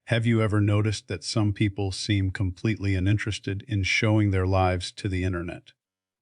Have you ever noticed that some people seem completely uninterested in showing their lives to the internet,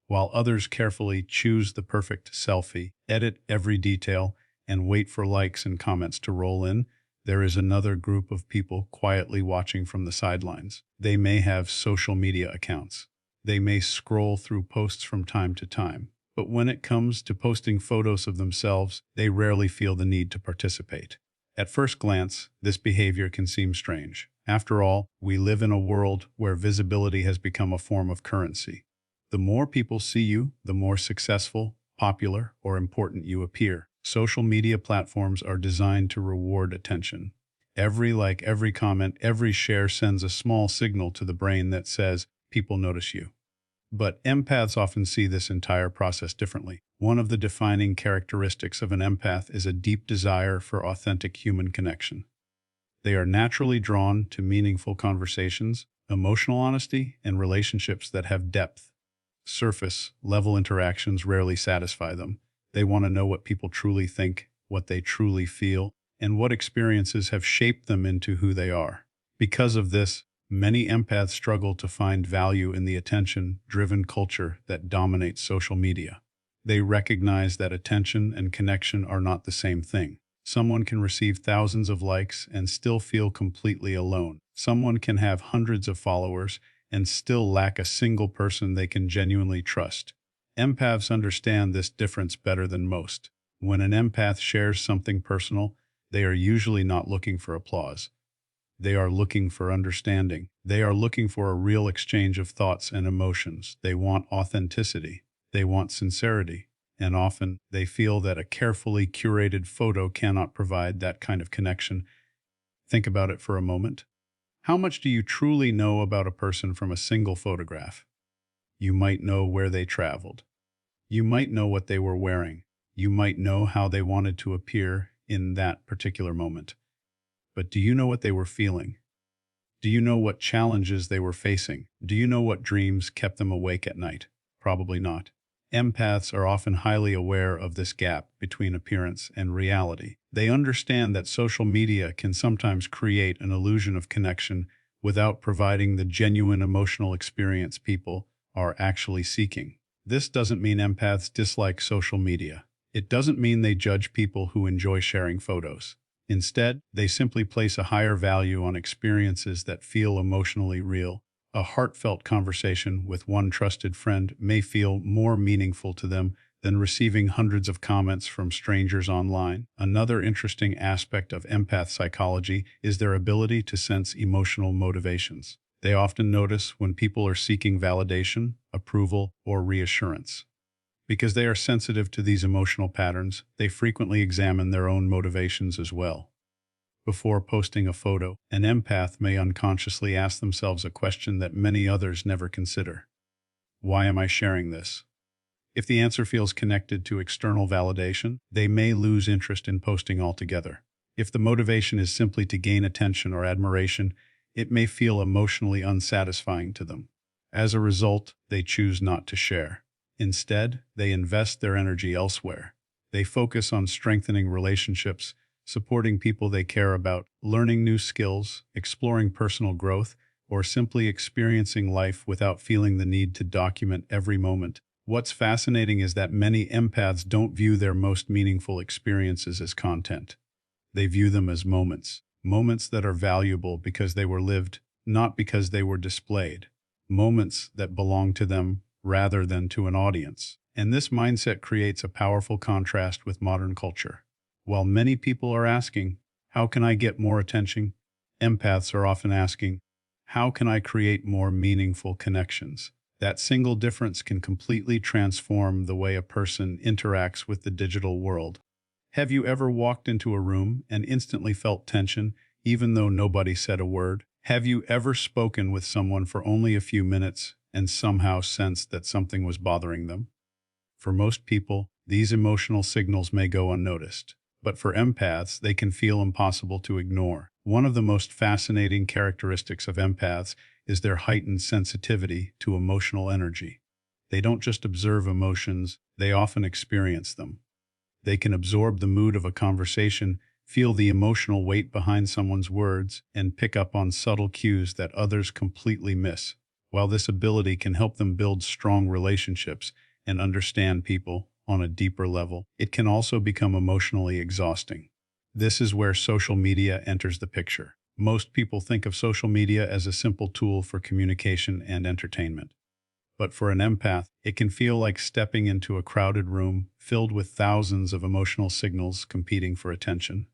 while others carefully choose the perfect selfie, edit every detail, and wait for likes and comments to roll in? There is another group of people quietly watching from the sidelines. They may have social media accounts. They may scroll through posts from time to time. But when it comes to posting photos of themselves, they rarely feel the need to participate. At first glance, this behavior can seem strange. After all, we live in a world where visibility has become a form of currency. The more people see you, the more successful, popular, or important you appear. Social media platforms are designed to reward attention. Every like, every comment, every share sends a small signal to the brain that says, people notice you. But empaths often see this entire process differently. One of the defining characteristics of an empath is a deep desire for authentic human connection. They are naturally drawn to meaningful conversations, emotional honesty, and relationships that have depth. Surface-level interactions rarely satisfy them. They want to know what people truly think, what they truly feel, and what experiences have shaped them into who they are. Because of this, many empaths struggle to find value in the attention-driven culture that dominates social media. They recognize that attention and connection are not the same thing. Someone can receive thousands of likes and still feel completely alone. Someone can have hundreds of followers and still lack a single person they can genuinely trust. Empaths understand this difference better than most. When an empath shares something personal, they are usually not looking for applause. They are looking for understanding. They are looking for a real exchange of thoughts and emotions. They want authenticity. They want sincerity. And often, they feel that a carefully curated photo cannot provide that kind of connection. Think about it for a moment. How much do you truly know about a person from a single photograph? You might know where they traveled. You might know what they were wearing. You might know how they wanted to appear in that particular moment. But do you know what they were feeling? Do you know what challenges they were facing? Do you know what dreams kept them awake at night? Probably not. Empaths are often highly aware of this gap between appearance and reality. They understand that social media can sometimes create an illusion of connection without providing the genuine emotional experience people are actually seeking. This doesn't mean empaths dislike social media. It doesn't mean they judge people who enjoy sharing photos. Instead, they simply place a higher value on experiences that feel emotionally real. A heartfelt conversation with one trusted friend may feel more meaningful to them than receiving hundreds of comments from strangers online. Another interesting aspect of empath psychology is their ability to sense emotional motivations. They often notice when people are seeking validation, approval, or reassurance. Because they are sensitive to these emotional patterns, they frequently examine their own motivations as well. Before posting a photo, an empath may unconsciously ask themselves a question that many others never consider. Why am I sharing this? If the answer feels connected to external validation, they may lose interest in posting altogether. If the motivation is simply to gain attention or admiration, it may feel emotionally unsatisfying to them. As a result, they choose not to share. Instead, they invest their energy elsewhere. They focus on strengthening relationships, supporting people they care about, learning new skills, exploring personal growth, or simply experiencing life without feeling the need to document every moment. What's fascinating is that many empaths don't view their most meaningful experiences as content. They view them as moments. Moments that are valuable because they were lived, not because they were displayed. Moments that belong to them rather than to an audience. And this mindset creates a powerful contrast with modern culture. While many people are asking, how can I get more attention? Empaths are often asking, how can I create more meaningful connections? That single difference can completely transform the way a person interacts with the digital world. Have you ever walked into a room and instantly felt tension, even though nobody said a word? Have you ever spoken with someone for only a few minutes and somehow sensed that something was bothering them? For most people, these emotional signals may go unnoticed. But for empaths, they can feel impossible to ignore. One of the most fascinating characteristics of empaths is their heightened sensitivity to emotional energy. They don't just observe emotions, they often experience them. They can absorb the mood of a conversation feel the emotional weight behind someone's words, and pick up on subtle cues that others completely miss. While this ability can help them build strong relationships and understand people on a deeper level, it can also become emotionally exhausting. This is where social media enters the picture. Most people think of social media as a simple tool for communication and entertainment. But for an empath, it can feel like stepping into a crowded room filled with thousands of emotional signals competing for attention.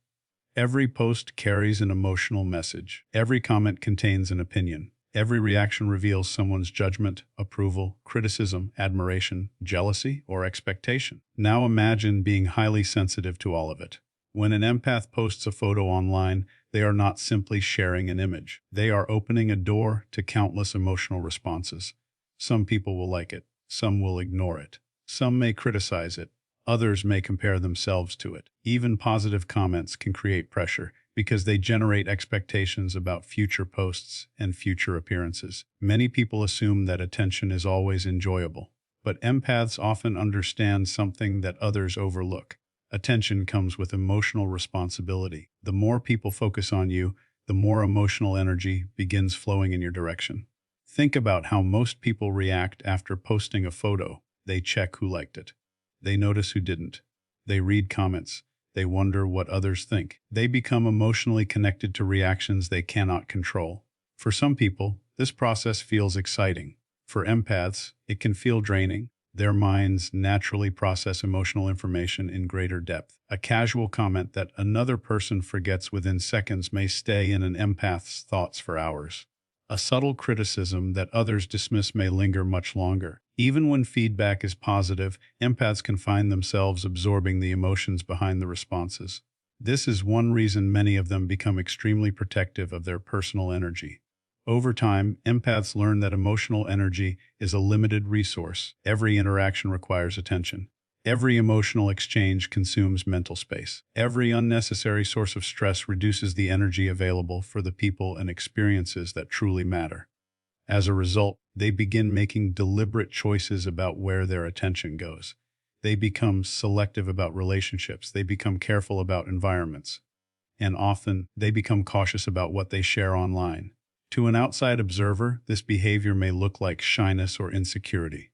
Every post carries an emotional message. Every comment contains an opinion. Every reaction reveals someone's judgment, approval, criticism, admiration, jealousy, or expectation. Now imagine being highly sensitive to all of it. When an empath posts a photo online, they are not simply sharing an image. They are opening a door to countless emotional responses. Some people will like it. Some will ignore it. Some may criticize it. Others may compare themselves to it. Even positive comments can create pressure because they generate expectations about future posts and future appearances. Many people assume that attention is always enjoyable, but empaths often understand something that others overlook. Attention comes with emotional responsibility. The more people focus on you, the more emotional energy begins flowing in your direction. Think about how most people react after posting a photo. They check who liked it. They notice who didn't. They read comments. They wonder what others think. They become emotionally connected to reactions they cannot control. For some people, this process feels exciting. For empaths, it can feel draining. Their minds naturally process emotional information in greater depth. A casual comment that another person forgets within seconds may stay in an empath's thoughts for hours. A subtle criticism that others dismiss may linger much longer. Even when feedback is positive, empaths can find themselves absorbing the emotions behind the responses. This is one reason many of them become extremely protective of their personal energy. Over time, empaths learn that emotional energy is a limited resource. Every interaction requires attention. Every emotional exchange consumes mental space. Every unnecessary source of stress reduces the energy available for the people and experiences that truly matter. As a result, they begin making deliberate choices about where their attention goes. They become selective about relationships. They become careful about environments. And often, they become cautious about what they share online. To an outside observer, this behavior may look like shyness or insecurity.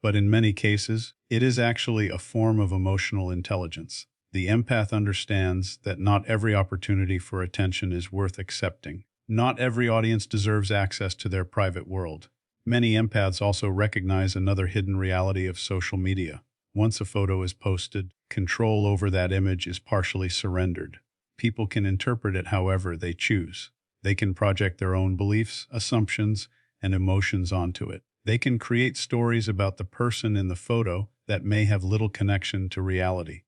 But in many cases, it is actually a form of emotional intelligence. The empath understands that not every opportunity for attention is worth accepting. Not every audience deserves access to their private world. Many empaths also recognize another hidden reality of social media. Once a photo is posted, control over that image is partially surrendered. People can interpret it however they choose. They can project their own beliefs, assumptions, and emotions onto it. They can create stories about the person in the photo that may have little connection to reality.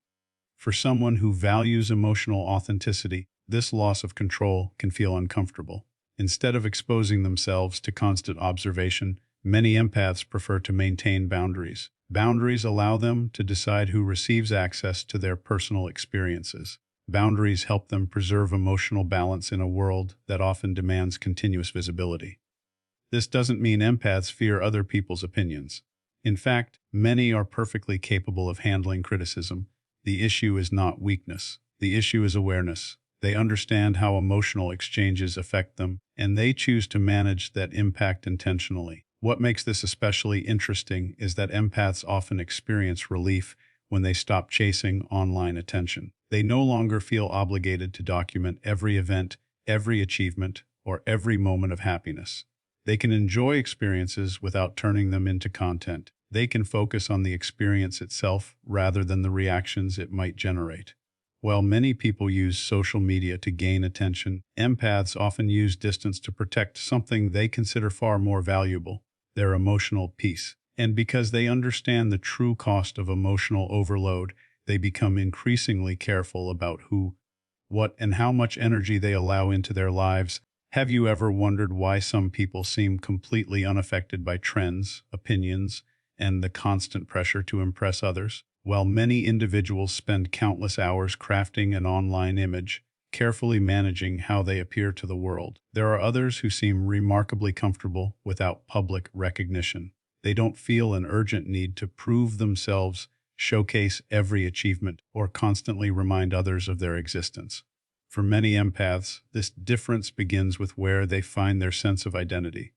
For someone who values emotional authenticity, this loss of control can feel uncomfortable. Instead of exposing themselves to constant observation, many empaths prefer to maintain boundaries. Boundaries allow them to decide who receives access to their personal experiences. Boundaries help them preserve emotional balance in a world that often demands continuous visibility. This doesn't mean empaths fear other people's opinions. In fact, many are perfectly capable of handling criticism. The issue is not weakness. The issue is awareness. They understand how emotional exchanges affect them, and they choose to manage that impact intentionally. What makes this especially interesting is that empaths often experience relief when they stop chasing online attention. They no longer feel obligated to document every event, every achievement, or every moment of happiness. They can enjoy experiences without turning them into content. They can focus on the experience itself rather than the reactions it might generate. While many people use social media to gain attention, empaths often use distance to protect something they consider far more valuable: their emotional peace. And because they understand the true cost of emotional overload, they become increasingly careful about who, what, and how much energy they allow into their lives. Have you ever wondered why some people seem completely unaffected by trends, opinions, and the constant pressure to impress others? While many individuals spend countless hours crafting an online image, carefully managing how they appear to the world, there are others who seem remarkably comfortable without public recognition. They don't feel an urgent need to prove themselves, showcase every achievement, or constantly remind others of their existence. For many empaths, this difference begins with where they find their sense of identity.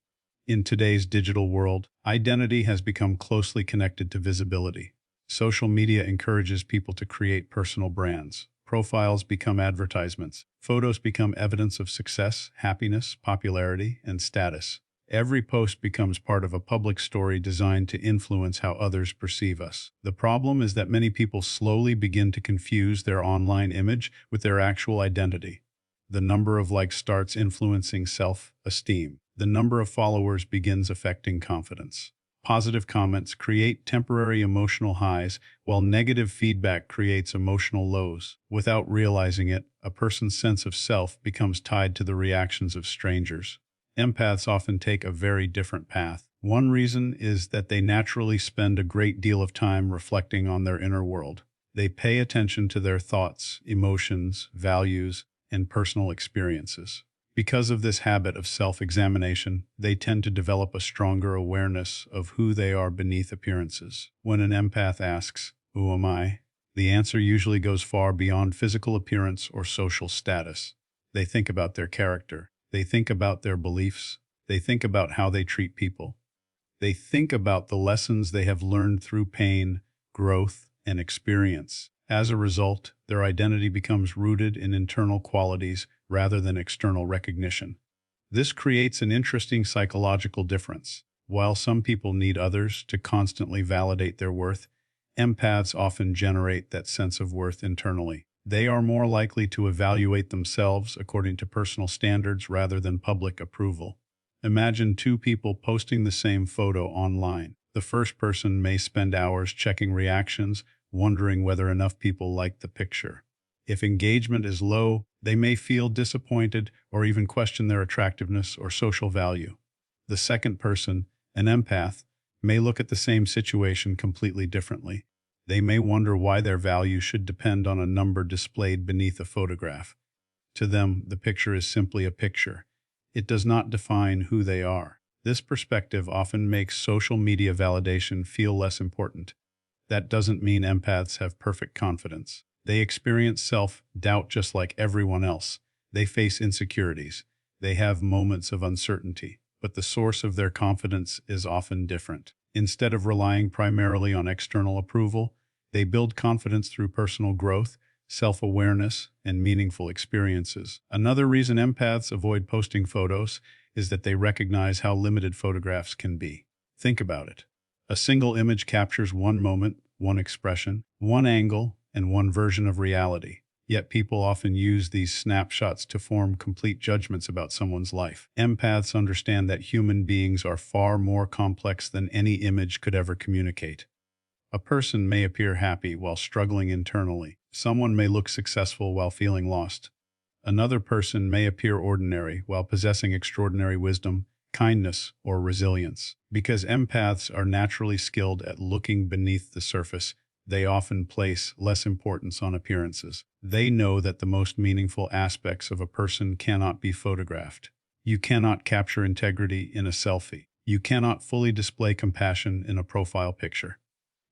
In today's digital world, identity has become closely connected to visibility. Social media encourages people to create personal brands. Profiles become advertisements. Photos become evidence of success, happiness, popularity, and status. Every post becomes part of a public story designed to influence how others perceive us. The problem is that many people slowly begin to confuse their online image with their actual identity. The number of likes starts influencing self-esteem. The number of followers begins affecting confidence. Positive comments create temporary emotional highs, while negative feedback creates emotional lows. Without realizing it, a person's sense of self becomes tied to the reactions of strangers. Empaths often take a very different path. One reason is that they naturally spend a great deal of time reflecting on their inner world. They pay attention to their thoughts, emotions, values, and personal experiences. Because of this habit of self-examination, they tend to develop a stronger awareness of who they are beneath appearances. When an empath asks, "Who am I?" the answer usually goes far beyond physical appearance or social status. They think about their character. They think about their beliefs. They think about how they treat people. They think about the lessons they have learned through pain, growth, and experience. As a result, their identity becomes rooted in internal qualities rather than external recognition. This creates an interesting psychological difference. While some people need others to constantly validate their worth, empaths often generate that sense of worth internally. They are more likely to evaluate themselves according to personal standards rather than public approval. Imagine two people posting the same photo online. The first person may spend hours checking reactions, wondering whether enough people like the picture. If engagement is low, they may feel disappointed or even question their attractiveness or social value. The second person, an empath, may look at the same situation completely differently. They may wonder why their value should depend on a number displayed beneath a photograph. To them, the picture is simply a picture. It does not define who they are. This perspective often makes social media validation feel less important. That doesn't mean empaths have perfect confidence. They experience self-doubt just like everyone else. They face insecurities. They have moments of uncertainty, but the source of their confidence is often different. Instead of relying primarily on external approval, they build confidence through personal growth, self-awareness, and meaningful experiences. Another reason empaths avoid posting photos is that they recognize how limited photographs can be. Think about it. A single image captures one moment, one expression, one angle, and one version of reality. Yet people often use these snapshots to form complete judgments about someone's life. Empaths understand that human beings are far more complex than any image could ever communicate. A person may appear happy while struggling internally. Someone may look successful while feeling lost. Another person may appear ordinary while possessing extraordinary wisdom, kindness, or resilience. Because empaths are naturally skilled at looking beneath the surface, they often place less importance on appearances. They know that the most meaningful aspects of a person cannot be photographed. You cannot capture integrity in a selfie. You cannot fully display compassion in a profile picture.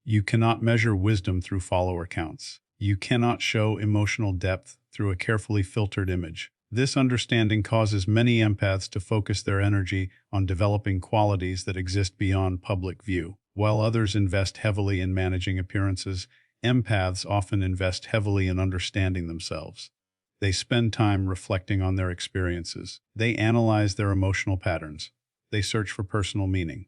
You cannot measure wisdom through follower counts. You cannot show emotional depth through a carefully filtered image. This understanding causes many empaths to focus their energy on developing qualities that exist beyond public view. While others invest heavily in managing appearances, empaths often invest heavily in understanding themselves. They spend time reflecting on their experiences. They analyze their emotional patterns. They search for personal meaning.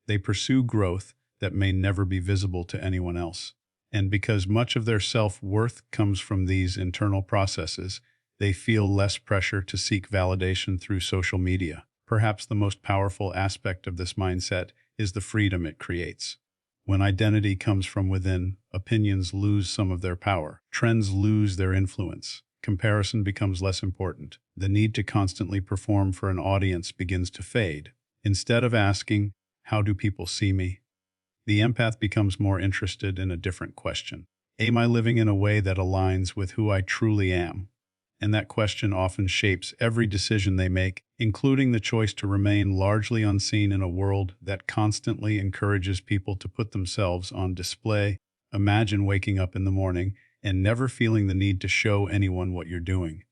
They pursue growth that may never be visible to anyone else. And because much of their self-worth comes from these internal processes, they feel less pressure to seek validation through social media. Perhaps the most powerful aspect of this mindset is the freedom it creates. When identity comes from within, opinions lose some of their power. Trends lose their influence. Comparison becomes less important. The need to constantly perform for an audience begins to fade. Instead of asking, "How do people see me?" the empath becomes more interested in a different question. Am I living in a way that aligns with who I truly am? And that question often shapes every decision they make, including the choice to remain largely unseen in a world that constantly encourages people to put themselves on display. Imagine waking up in the morning and never feeling the need to show anyone what you're doing.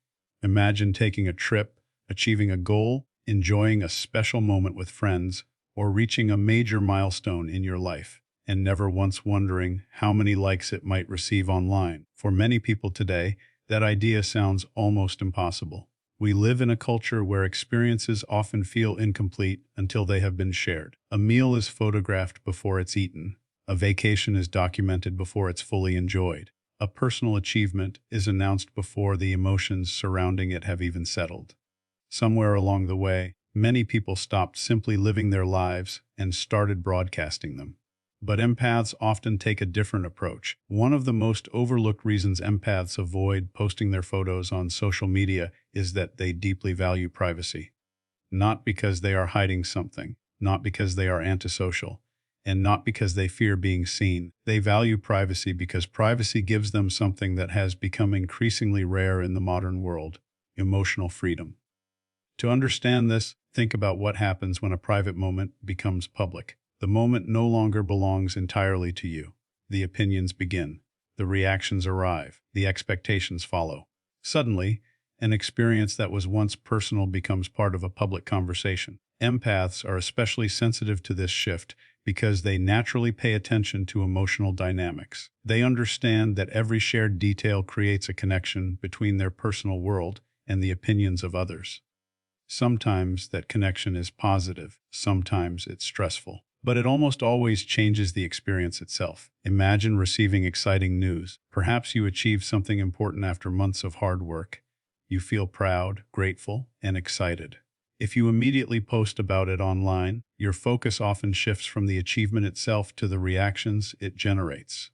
Imagine taking a trip, achieving a goal, enjoying a special moment with friends, or reaching a major milestone in your life, and never once wondering how many likes it might receive online. For many people today, that idea sounds almost impossible. We live in a culture where experiences often feel incomplete until they have been shared. A meal is photographed before it's eaten. A vacation is documented before it's fully enjoyed. A personal achievement is announced before the emotions surrounding it have even settled. Somewhere along the way, many people stopped simply living their lives and started broadcasting them. But empaths often take a different approach. One of the most overlooked reasons empaths avoid posting their photos on social media is that they deeply value privacy. Not because they are hiding something, not because they are antisocial, and not because they fear being seen. They value privacy because privacy gives them something that has become increasingly rare in the modern world: emotional freedom. To understand this, think about what happens when a private moment becomes public. The moment no longer belongs entirely to you. The opinions begin. The reactions arrive. The expectations follow. Suddenly, an experience that was once personal becomes part of a public conversation. Empaths are especially sensitive to this shift because they naturally pay attention to emotional dynamics. They understand that every shared detail creates a connection between their personal world and the opinions of others. Sometimes that connection is positive, sometimes it's stressful, but it almost always changes the experience itself. Imagine receiving exciting news. Perhaps you achieved something important after months of hard work. You feel proud, grateful, and excited. If you immediately post about it online, your focus often shifts from the achievement itself to the reactions it generates.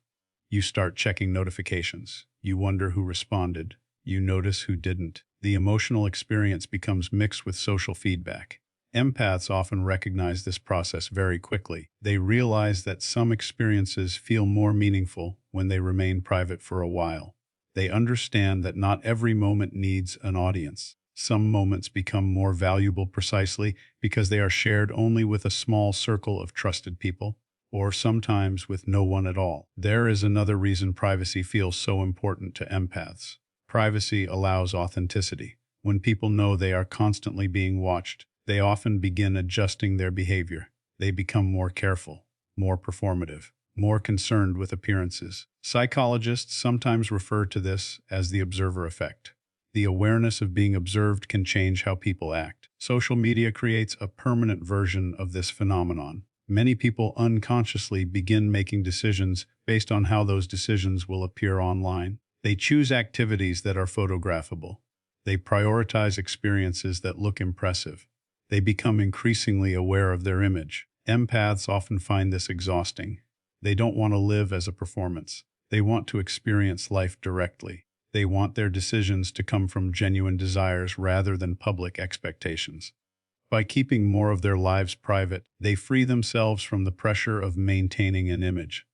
You start checking notifications. You wonder who responded. You notice who didn't. The emotional experience becomes mixed with social feedback. Empaths often recognize this process very quickly. They realize that some experiences feel more meaningful when they remain private for a while. They understand that not every moment needs an audience. Some moments become more valuable precisely because they are shared only with a small circle of trusted people, or sometimes with no one at all. There is another reason privacy feels so important to empaths. Privacy allows authenticity. When people know they are constantly being watched, they often begin adjusting their behavior. They become more careful, more performative, more concerned with appearances. Psychologists sometimes refer to this as the observer effect. The awareness of being observed can change how people act. Social media creates a permanent version of this phenomenon. Many people unconsciously begin making decisions based on how those decisions will appear online. They choose activities that are photographable. They prioritize experiences that look impressive. They become increasingly aware of their image. Empaths often find this exhausting. They don't want to live as a performance. They want to experience life directly. They want their decisions to come from genuine desires rather than public expectations. By keeping more of their lives private, they free themselves from the pressure of maintaining an image.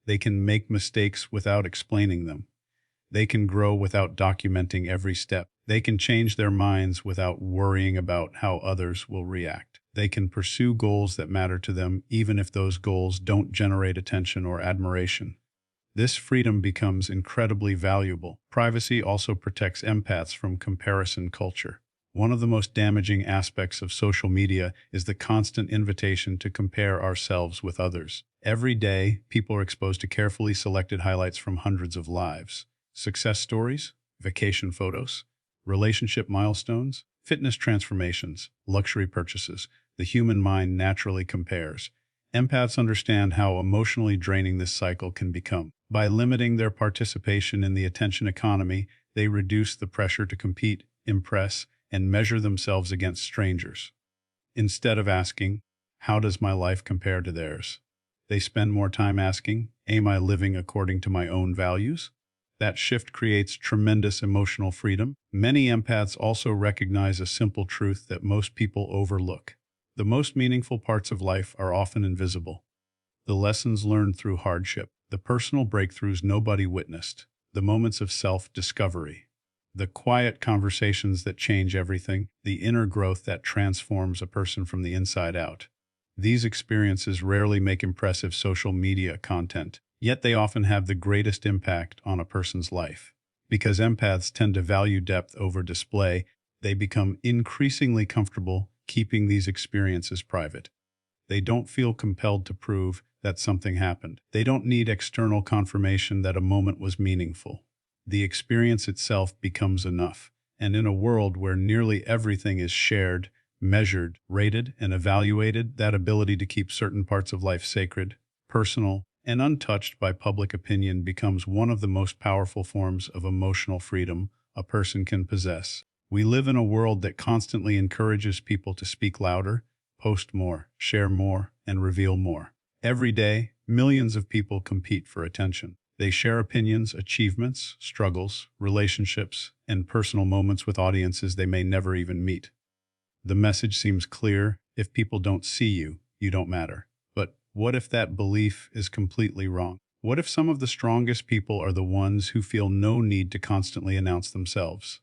They can make mistakes without explaining them. They can grow without documenting every step. They can change their minds without worrying about how others will react. They can pursue goals that matter to them even if those goals don't generate attention or admiration. This freedom becomes incredibly valuable. Privacy also protects empaths from comparison culture. One of the most damaging aspects of social media is the constant invitation to compare ourselves with others. Every day, people are exposed to carefully selected highlights from hundreds of lives. Success stories, vacation photos, relationship milestones, fitness transformations, luxury purchases. The human mind naturally compares. Empaths understand how emotionally draining this cycle can become. By limiting their participation in the attention economy, they reduce the pressure to compete, impress, and measure themselves against strangers. Instead of asking, "How does my life compare to theirs?" they spend more time asking, "Am I living according to my own values?" That shift creates tremendous emotional freedom. Many empaths also recognize a simple truth that most people overlook. The most meaningful parts of life are often invisible. The lessons learned through hardship, the personal breakthroughs nobody witnessed, the moments of self-discovery, the quiet conversations that change everything, the inner growth that transforms a person from the inside out. These experiences rarely make impressive social media content, yet they often have the greatest impact on a person's life. Because empaths tend to value depth over display, they become increasingly comfortable keeping these experiences private. They don't feel compelled to prove that something happened. They don't need external confirmation that a moment was meaningful. The experience itself becomes enough. And in a world where nearly everything is shared, measured, rated, and evaluated, that ability to keep certain parts of life sacred, personal, and untouched by public opinion becomes one of the most powerful forms of emotional freedom a person can possess. We live in a world that constantly encourages people to speak louder, post more, share more, and reveal more. Every day, millions of people compete for attention. They share opinions, achievements, struggles, relationships, and personal moments with audiences they may never even meet. The message seems clear: if people don't see you, you don't matter. But what if that belief is completely wrong? What if some of the strongest people are the ones who feel no need to constantly announce themselves?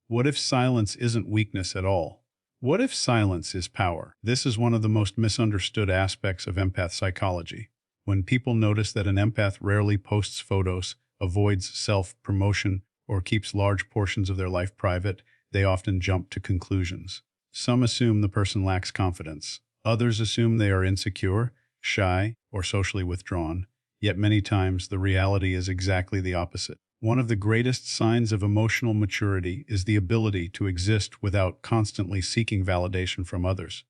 What if silence isn't weakness at all? What if silence is power? This is one of the most misunderstood aspects of empath psychology. When people notice that an empath rarely posts photos, avoids self-promotion, or keeps large portions of their life private, they often jump to conclusions. Some assume the person lacks confidence. Others assume they are insecure, shy, or socially withdrawn. Yet many times the reality is exactly the opposite. One of the greatest signs of emotional maturity is the ability to exist without constantly seeking validation from others.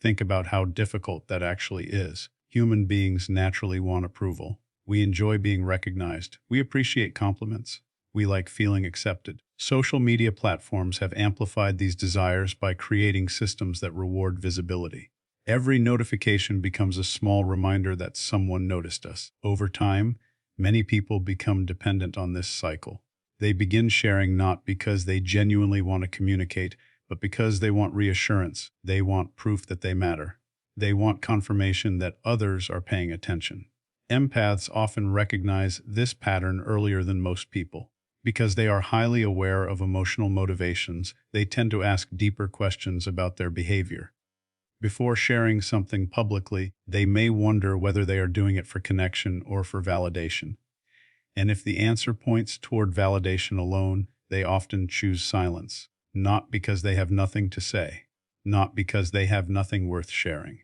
Think about how difficult that actually is. Human beings naturally want approval. We enjoy being recognized. We appreciate compliments. We like feeling accepted. Social media platforms have amplified these desires by creating systems that reward visibility. Every notification becomes a small reminder that someone noticed us. Over time, many people become dependent on this cycle. They begin sharing not because they genuinely want to communicate, but because they want reassurance. They want proof that they matter. They want confirmation that others are paying attention. Empaths often recognize this pattern earlier than most people. Because they are highly aware of emotional motivations, they tend to ask deeper questions about their behavior. Before sharing something publicly, they may wonder whether they are doing it for connection or for validation. And if the answer points toward validation alone, they often choose silence, not because they have nothing to say, not because they have nothing worth sharing,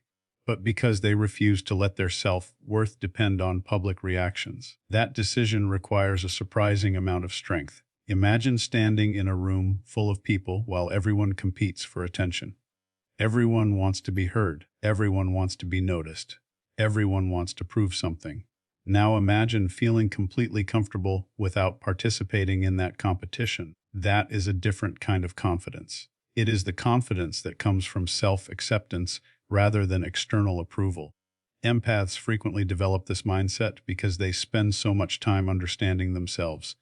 but because they refuse to let their self-worth depend on public reactions. That decision requires a surprising amount of strength. Imagine standing in a room full of people while everyone competes for attention. Everyone wants to be heard. Everyone wants to be noticed. Everyone wants to prove something. Now imagine feeling completely comfortable without participating in that competition. That is a different kind of confidence. It is the confidence that comes from self-acceptance rather than external approval. Empaths frequently develop this mindset because they spend so much time understanding themselves.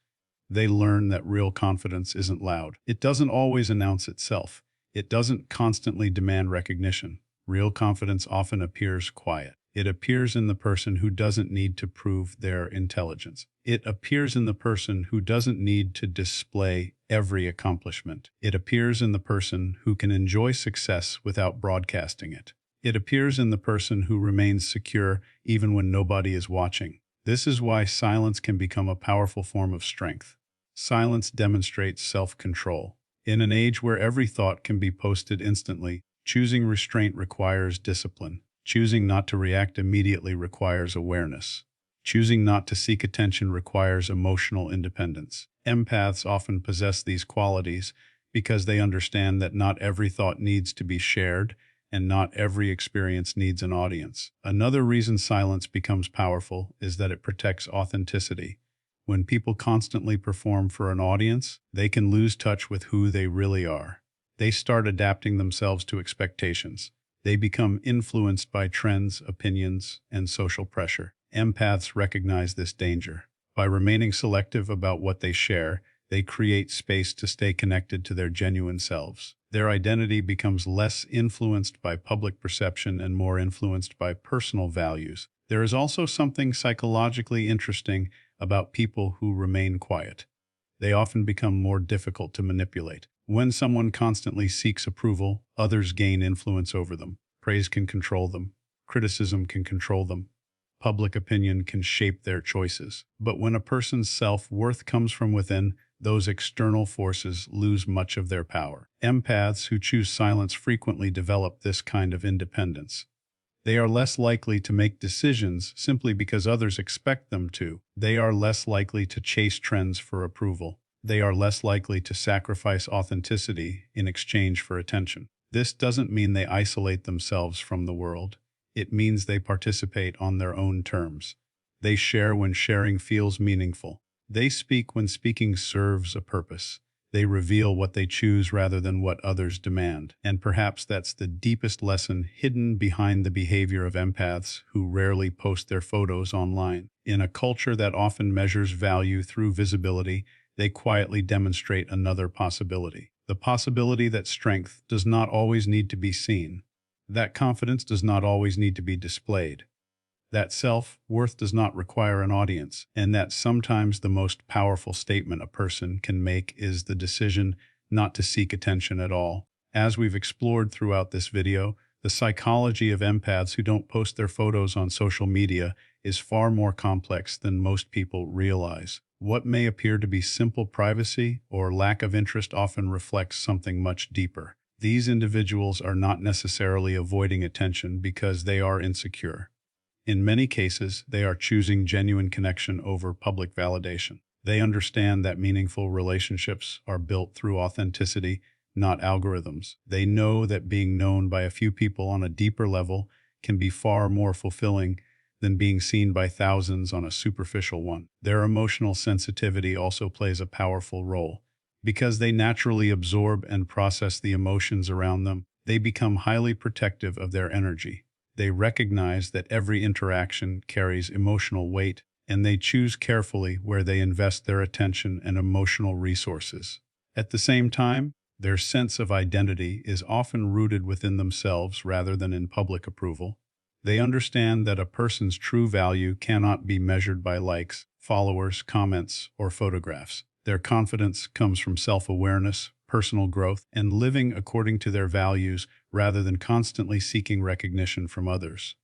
They learn that real confidence isn't loud. It doesn't always announce itself. It doesn't constantly demand recognition. Real confidence often appears quiet. It appears in the person who doesn't need to prove their intelligence. It appears in the person who doesn't need to display every accomplishment. It appears in the person who can enjoy success without broadcasting it. It appears in the person who remains secure even when nobody is watching. This is why silence can become a powerful form of strength. Silence demonstrates self-control. In an age where every thought can be posted instantly, choosing restraint requires discipline. Choosing not to react immediately requires awareness. Choosing not to seek attention requires emotional independence. Empaths often possess these qualities because they understand that not every thought needs to be shared and not every experience needs an audience. Another reason silence becomes powerful is that it protects authenticity. When people constantly perform for an audience, they can lose touch with who they really are. They start adapting themselves to expectations. They become influenced by trends, opinions, and social pressure. Empaths recognize this danger. By remaining selective about what they share, they create space to stay connected to their genuine selves. Their identity becomes less influenced by public perception and more influenced by personal values. There is also something psychologically interesting about people who remain quiet. They often become more difficult to manipulate. When someone constantly seeks approval, others gain influence over them. Praise can control them. Criticism can control them. public opinion can shape their choices. But when a person's self-worth comes from within, those external forces lose much of their power. Empaths who choose silence frequently develop this kind of independence. They are less likely to make decisions simply because others expect them to. They are less likely to chase trends for approval. They are less likely to sacrifice authenticity in exchange for attention. This doesn't mean they isolate themselves from the world. It means they participate on their own terms. They share when sharing feels meaningful. They speak when speaking serves a purpose. They reveal what they choose rather than what others demand. And perhaps that's the deepest lesson hidden behind the behavior of empaths who rarely post their photos online. In a culture that often measures value through visibility, they quietly demonstrate another possibility. The possibility that strength does not always need to be seen, that confidence does not always need to be displayed, that self-worth does not require an audience, and that sometimes the most powerful statement a person can make is the decision not to seek attention at all. As we've explored throughout this video, the psychology of empaths who don't post their photos on social media is far more complex than most people realize. What may appear to be simple privacy or lack of interest often reflects something much deeper. These individuals are not necessarily avoiding attention because they are insecure. In many cases, they are choosing genuine connection over public validation. They understand that meaningful relationships are built through authenticity, not algorithms. They know that being known by a few people on a deeper level can be far more fulfilling than being seen by thousands on a superficial one. Their emotional sensitivity also plays a powerful role. Because they naturally absorb and process the emotions around them, they become highly protective of their energy. They recognize that every interaction carries emotional weight, and they choose carefully where they invest their attention and emotional resources. At the same time, their sense of identity is often rooted within themselves rather than in public approval. They understand that a person's true value cannot be measured by likes, followers, comments, or photographs. Their confidence comes from self-awareness, personal growth, and living according to their values rather than constantly seeking recognition from others.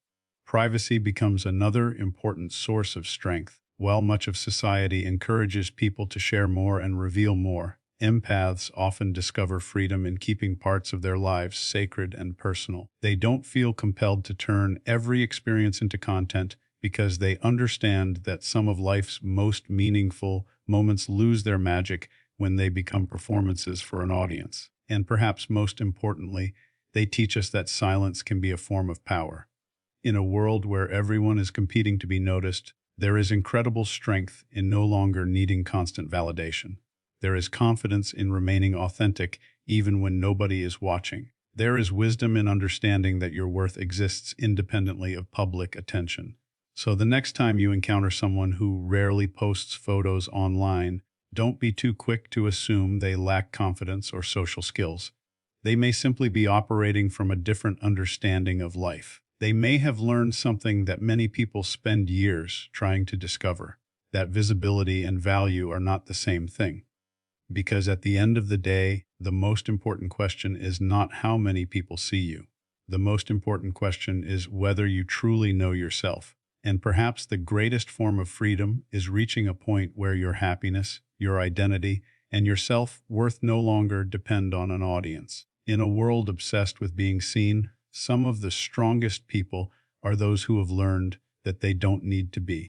Privacy becomes another important source of strength. While much of society encourages people to share more and reveal more, empaths often discover freedom in keeping parts of their lives sacred and personal. They don't feel compelled to turn every experience into content because they understand that some of life's most meaningful moments lose their magic when they become performances for an audience. And perhaps most importantly, they teach us that silence can be a form of power. In a world where everyone is competing to be noticed, there is incredible strength in no longer needing constant validation. There is confidence in remaining authentic even when nobody is watching. There is wisdom in understanding that your worth exists independently of public attention. So the next time you encounter someone who rarely posts photos online, don't be too quick to assume they lack confidence or social skills. They may simply be operating from a different understanding of life. They may have learned something that many people spend years trying to discover, that visibility and value are not the same thing. Because at the end of the day, the most important question is not how many people see you. The most important question is whether you truly know yourself. And perhaps the greatest form of freedom is reaching a point where your happiness, your identity, and your self-worth no longer depend on an audience. In a world obsessed with being seen, some of the strongest people are those who have learned that they don't need to be.